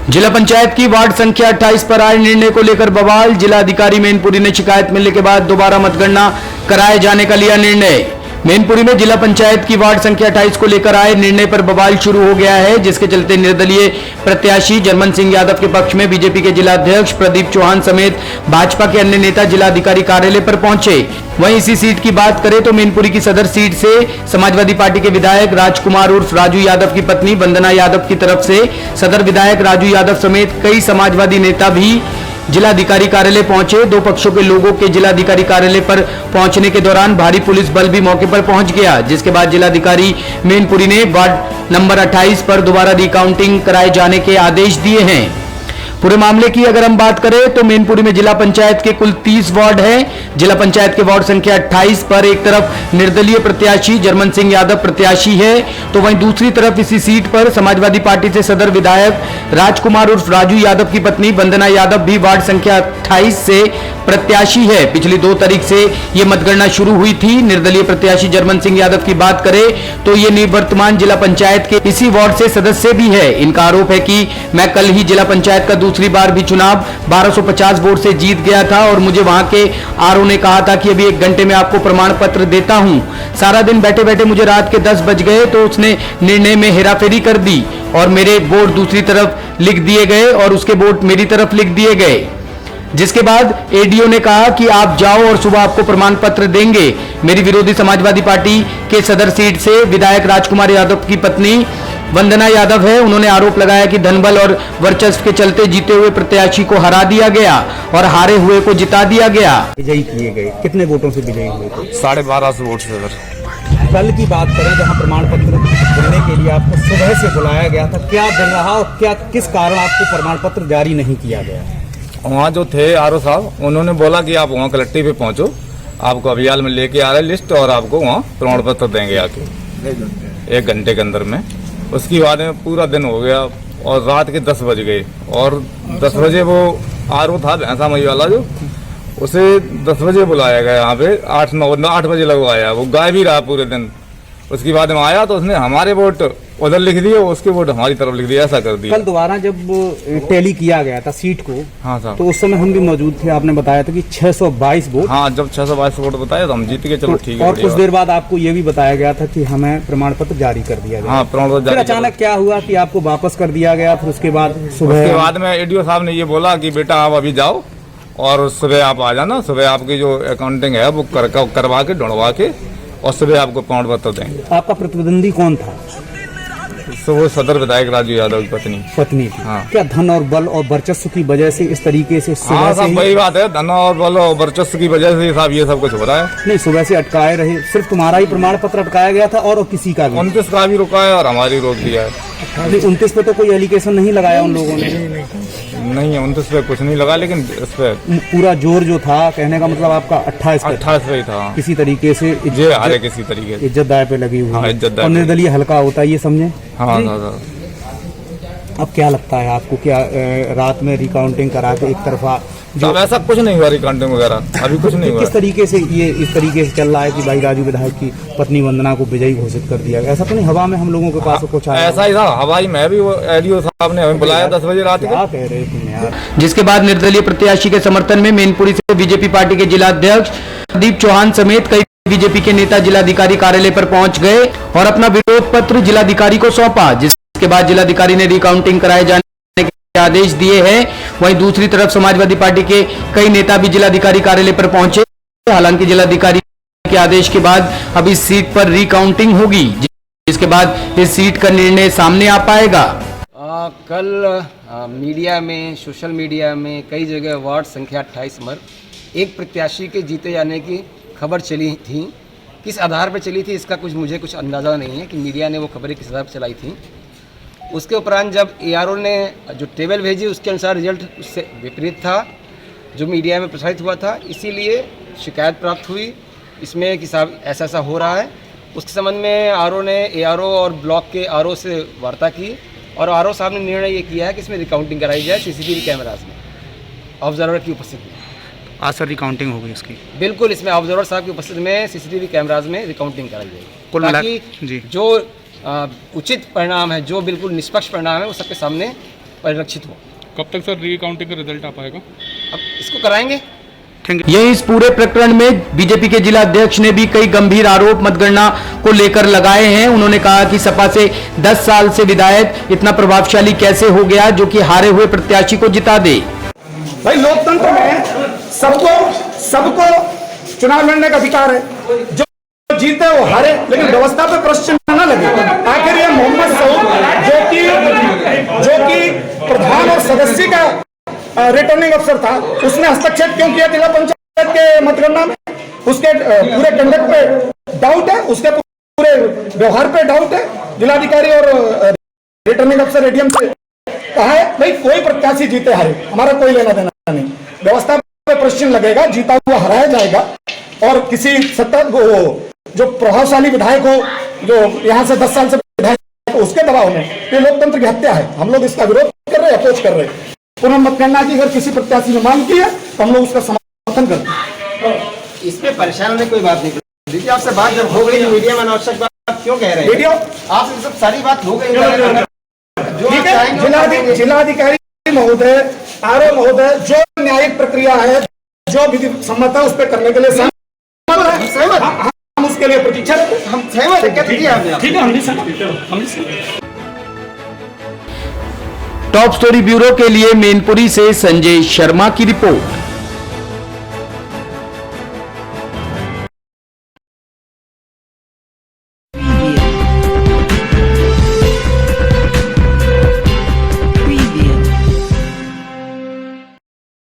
जिला पंचायत की वार्ड संख्या 28 पर आए निर्णय को लेकर बवाल। जिला अधिकारी मैनपुरी ने शिकायत मिलने के बाद दोबारा मतगणना कराए जाने का लिया निर्णय। मैनपुरी में जिला पंचायत की वार्ड संख्या 28 को लेकर आए निर्णय पर बवाल शुरू हो गया है, जिसके चलते निर्दलीय प्रत्याशी जर्मन सिंह यादव के पक्ष में बीजेपी के जिला अध्यक्ष प्रदीप चौहान समेत भाजपा के अन्य नेता जिला अधिकारी कार्यालय पर पहुंचे। वहीं इसी सीट की बात करें तो मैनपुरी की सदर सीट से समाजवादी पार्टी के विधायक राजकुमार उर्फ राजू यादव की पत्नी वंदना यादव की तरफ से सदर विधायक राजू यादव समेत कई समाजवादी नेता भी जिलाधिकारी कार्यालय पहुंचे। दो पक्षों के लोगों के जिलाधिकारी कार्यालय पर पहुंचने के दौरान भारी पुलिस बल भी मौके पर पहुंच गया, जिसके बाद जिलाधिकारी मैनपुरी ने वार्ड नंबर 28 पर दोबारा रिकाउंटिंग कराए जाने के आदेश दिए हैं। पूरे मामले की अगर हम बात करें तो मैनपुरी में जिला पंचायत के कुल 30 वार्ड हैं। जिला पंचायत के वार्ड संख्या 28 पर एक तरफ निर्दलीय प्रत्याशी जर्मन सिंह यादव प्रत्याशी है, तो वहीं दूसरी तरफ इसी सीट पर समाजवादी पार्टी से सदर विधायक राजकुमार उर्फ राजू यादव की पत्नी वंदना यादव भी वार्ड संख्या 28 से प्रत्याशी है। पिछली 2 तारीख से ये मतगणना शुरू हुई थी। निर्दलीय प्रत्याशी जर्मन सिंह यादव की बात करें तो ये निवर्तमान जिला पंचायत के इसी वार्ड से सदस्य भी है। इनका आरोप है कि मैं कल ही जिला पंचायत का दूसरी बार भी चुनाव 1250 वोट से जीत गया था और मुझे वहां के आरओ ने कहा था कि अभी 1 घंटे में आपको प्रमाण पत्र देता हूं। सारा दिन बैठे बैठे मुझे रात के 10 बज गए तो उसने निर्णय में हेराफेरी कर दी और मेरे वोट दूसरी तरफ लिख दिए गए और उसके वोट मेरी तरफ लिख दिए गए, जिसके बाद एडीओ ने कहा कि आप जाओ और सुबह आपको प्रमाण पत्र देंगे। मेरी विरोधी समाजवादी पार्टी के सदर सीट से विधायक राजकुमार यादव की पत्नी वंदना यादव है। उन्होंने आरोप लगाया कि धनबल और वर्चस्व के चलते जीते हुए प्रत्याशी को हरा दिया गया और हारे हुए को जिता दिया गया। विजयी किए गए, कितने वोटों से विजयी हुए थे? 1250 वोट से सर। कल की बात करें जहां प्रमाण पत्र देने के लिए आपको सुबह से बुलाया गया था, क्या दिन रहा और क्या किस कारण आपको प्रमाण पत्र जारी नहीं किया गया? वहाँ जो थे आरओ साहब, उन्होंने बोला कि आप वहाँ कलेक्ट्री पे पहुँचो, आपको अभियान में लेके आ रहे लिस्ट और आपको वहाँ प्रमाण पत्र देंगे आके 1 घंटे के अंदर में। उसके बाद में पूरा दिन हो गया और रात के 10 बज गए और 10 बजे वो आरओ था भैंसा मई वाला जो, उसे 10 बजे बुलाया गया यहाँ पे। 8 बजे लगवाया, वो गायब ही रहा पूरे दिन। उसके बाद में आया तो उसने हमारे वोट उधर लिख दिए, उसके वोट हमारी तरफ लिख दिया, ऐसा कर दिया। कल दोबारा जब टैली किया गया था सीट को, हाँ साहब, तो उस समय हम भी मौजूद थे। आपने बताया था कि 622 वोट। हाँ, जब 622 वोट बताया तो हम जीत गए। चलो ठीक है। और कुछ देर बाद आपको ये भी बताया गया था कि हमें प्रमाण पत्र जारी कर दिया गया। हाँ, प्रमाण पत्र जारी। अचानक क्या हुआ कि आपको वापस कर दिया गया? फिर उसके बाद में एडीओ साहब ने ये बोला कि बेटा आप अभी जाओ और सुबह आप आ जाना, सुबह आपकी जो अकाउंटिंग है वो करवा के ढूंढवा के और सुबह आपको प्रमाण पत्र देंगे। आपका प्रतिद्वंदी कौन था? तो वो सदर विधायक राजू यादव की पत्नी थी। हाँ। क्या धन और बल और वर्चस्व की वजह से इस तरीके से? हाँ साहब, वही बात है, धन और बल और वर्चस्व की वजह से साहब ये सब कुछ हो रहा है। नहीं, सुबह से अटकाए रहे, सिर्फ तुम्हारा ही प्रमाण पत्र अटकाया गया था और किसी का भी? 29 का भी रुका है और हमारी रोक दिया है। 29 पे तो कोई एलिगेशन नहीं लगाया उन लोगों ने? नहीं, 29 पे कुछ नहीं लगा, लेकिन इस पे पूरा जोर जो था, कहने का मतलब आपका 28 पे ही था। किसी तरीके से किसी तरीके से इज्जत दाय पे लगी हुई। हाँ, इज्जत और निर्दलीय हल्का होता है, ये समझे। हाँ। अब क्या लगता है आपको, क्या रात में रिकाउंटिंग करा के एक तरफा जो ऐसा कुछ नहीं हुआ, रिकाउंटिंग वगैरह अभी कुछ नहीं हुआ? किस तरीके से ये इस तरीके से चल रहा है कि भाई राजू विधायक की पत्नी वंदना को विजयी घोषित कर दिया गया? ऐसा तो नहीं हवा में हम लोगों के पास कुछ आया? ऐसा ही था, हवाई में भी वो एडीओ साहब ने हमें बुलाया 10 बजे रात को। कह रहे तुम यार? जिसके बाद निर्दलीय प्रत्याशी के समर्थन में मैनपुरी से बीजेपी पार्टी के जिला अध्यक्ष प्रदीप चौहान समेत कई बीजेपी के नेता जिलाधिकारी कार्यालय पर पहुंच गए और अपना विरोध पत्र जिलाधिकारी को सौंपा, जिसके बाद जिलाधिकारी ने रिकाउंटिंग कराए जाने के आदेश दिए हैं। वहीं दूसरी तरफ समाजवादी पार्टी के कई नेता भी जिलाधिकारी कार्यालय पर पहुंचे। हालांकि जिलाधिकारी के आदेश के बाद अब इस सीट पर रिकाउंटिंग होगी, जिसके बाद इस सीट का निर्णय सामने आ पाएगा। कल मीडिया में, सोशल मीडिया में कई जगह वार्ड संख्या 28 पर एक प्रत्याशी के जीते जाने की खबर चली थी। किस आधार पर चली थी इसका मुझे कुछ अंदाज़ा नहीं है कि मीडिया ने वो खबरें किस आधार पर चलाई थी। उसके उपरांत जब एआरओ ने जो टेबल भेजी उसके अनुसार रिजल्ट उससे विपरीत था जो मीडिया में प्रसारित हुआ था, इसीलिए शिकायत प्राप्त हुई इसमें कि साहब ऐसा ऐसा हो रहा है। उसके संबंध में आरओ ने एआरओ और ब्लॉक के आरओ से वार्ता की और आरओ साहब ने निर्णय ये किया है कि इसमें रिकाउंटिंग कराई जाए सीसीटीवी कैमराज में ऑब्जर्वर की उपस्थिति में। आज सर रिकाउंटिंग होगी इसकी? बिल्कुल, इसमें ऑब्जर्वर साहब की उपस्थिति में सीसीटीवी कैमराज में रिकाउंटिंग कराई जाएगी ताकि जो उचित परिणाम है, जो बिल्कुल निष्पक्ष परिणाम है, वो सबके सामने परिलक्षित हो। कब तक सर रीकाउंटिंग का रिजल्ट आ पाएगा? अब इसको कराएंगे। यही इस पूरे प्रकरण में बीजेपी के जिला अध्यक्ष ने भी कई गंभीर आरोप मतगणना को लेकर लगाए हैं। उन्होंने कहा कि सपा से 10 साल से विधायक इतना प्रभावशाली कैसे हो गया जो कि हारे हुए प्रत्याशी को जिता दे। भाई लोकतंत्र में सबको चुनाव लड़ने का अधिकार है, जो जीते वो हारे, लेकिन व्यवस्था पे प्रश्न न लगे। आखिर ये मोहम्मद सऊद जो कि प्रधान और सदस्य का रिटर्निंग अफसर था, उसने हस्तक्षेप क्यों किया जिला पंचायत के मतगणना में? उसके पूरे कंडक्ट पे डाउट है, उसके पूरे व्यवहार पे डाउट है। जिलाधिकारी और रिटर्निंग अफसर एडीएम से कहा है भाई कोई प्रत्याशी जीते हारे हमारा कोई लेना देना नहीं, व्यवस्था पे प्रश्न लगेगा, जीता हुआ हराया जाएगा। और किसी सत्ता को जो प्रभावशाली विधायक हो, जो यहाँ से 10 साल से विधायक, उसके दबाव में ये लोकतंत्र की हत्या है। हम लोग इसका विरोध कर रहे हैं, अपोज कर रहे हैं। पुनः मतगणना की अगर किसी प्रत्याशी ने मांग की है तो हम लोग उसका समर्थन करते हैं। इसमें परेशान होने कोई बात नहीं। दीजिए आपसे बात जब हो गई मीडिया में अनावश्यक बात क्यों कह रहे हैं? वीडियो आपसे सब सारी बात हो गई। ठीक है, जिलाधिकारी महोदय, आरओ महोदय, जो न्यायिक प्रक्रिया है, जो विधि सम्मत है, उस पर करने के लिए सहमत है। हम उसके लिए प्रतीक्षा रखते, हम सहमत है। ठीक है, हम नहीं सहमत। टॉप स्टोरी ब्यूरो के लिए मैनपुरी से संजय शर्मा की रिपोर्ट।